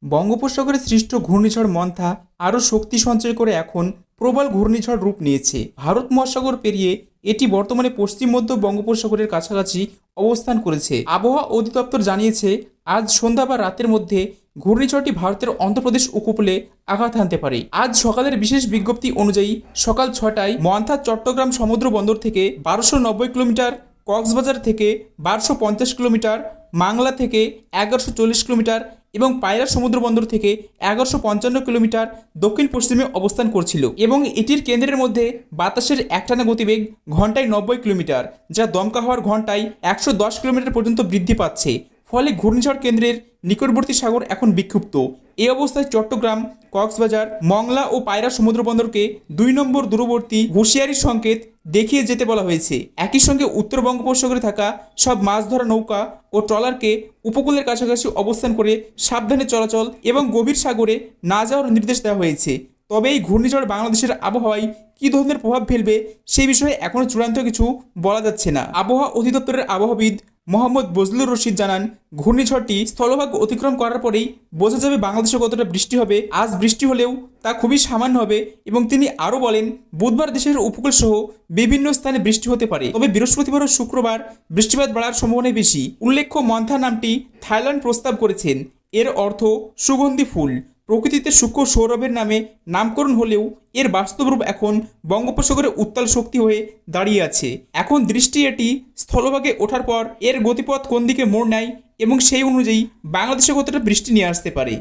বঙ্গোপসাগরে সৃষ্ট ঘূর্ণিঝড় মন্থা আরও শক্তি সঞ্চয় করে এখন প্রবল ঘূর্ণিঝড় রূপ নিয়েছে। ভারত মহাসাগর পেরিয়ে এটি বর্তমানে পশ্চিম মধ্য বঙ্গোপসাগরের কাছাকাছি অবস্থান করেছে। আবহাওয়া অধিদপ্তর জানিয়েছে, আজ সন্ধ্যা বা রাতের মধ্যে ঘূর্ণিঝড়টি ভারতের অন্ধ্রপ্রদেশ উপকূলে আঘাত হানতে পারে। আজ সকালের বিশেষ বিজ্ঞপ্তি অনুযায়ী সকাল 6টায় মন্থা চট্টগ্রাম সমুদ্র বন্দর থেকে 1290 কিলোমিটার, কক্সবাজার থেকে 1250 কিলোমিটার, মাংলা থেকে 1140 কিলোমিটার এবং পায়রা সমুদ্র বন্দর থেকে 1155 কিলোমিটার দক্ষিণ পশ্চিমে অবস্থান করছিল এবং এটির কেন্দ্রের মধ্যে বাতাসের একটানা গতিবেগ ঘন্টায় 90 কিলোমিটার, যা দমকা হওয়ার ঘন্টায় 110 কিলোমিটার পর্যন্ত বৃদ্ধি পাচ্ছে। ফলে ঘূর্ণিঝড় কেন্দ্রের নিকটবর্তী সাগর এখন বিক্ষুব্ধ। এই অবস্থায় চট্টগ্রাম, কক্সবাজার, মংলা ও পায়রা সমুদ্র বন্দরকে 2 নম্বর দূরবর্তী হুঁশিয়ারি সংকেত দেখিয়ে যেতে বলা হয়েছে। একই সঙ্গে উত্তর বঙ্গোপসাগরে থাকা সব মাছ ধরা নৌকা ও ট্রলারকে উপকূলের কাছাকাছি অবস্থান করে সাবধানে চলাচল এবং গভীর সাগরে না যাওয়ার নির্দেশ দেওয়া হয়েছে। তবে এই ঘূর্ণিঝড় বাংলাদেশের আবহাওয়ায় কী ধরনের প্রভাব ফেলবে সেই বিষয়ে এখনও চূড়ান্ত কিছু বলা যাচ্ছে না। আবহাওয়া অধিদপ্তরের আবহাওয়াবিদ মোহাম্মদ বজলুর রশিদ জানান, ঘূর্ণিঝড়টি স্থলভাগ অতিক্রম করার পরেই বোঝা যাবে বাংলাদেশে কতটা বৃষ্টি হবে। আজ বৃষ্টি হলেও তা খুবই সামান্য হবে এবং তিনি আরও বলেন, বুধবার দেশের উপকূল সহ বিভিন্ন স্থানে বৃষ্টি হতে পারে, তবে বৃহস্পতিবার ও শুক্রবার বৃষ্টিপাত বাড়ার সম্ভাবনাই বেশি। উল্লেখ্য, মন্থা নামটি থাইল্যান্ড প্রস্তাব করেছেন। এর অর্থ সুগন্ধি ফুল। প্রকৃতিতে সূক্ষ্ম সৌরভের নামে নামকরণ হলেও এর বাস্তব রূপ এখন বঙ্গোপসাগরে উত্তাল শক্তি হয়ে দাঁড়িয়ে আছে। এখন দৃষ্টি এটি স্থলভাগে ওঠার পর এর গতিপথ কোন দিকে মোড় নেয় এবং সেই অনুযায়ী বাংলাদেশে কতটা বৃষ্টি নিয়ে আসতে পারে।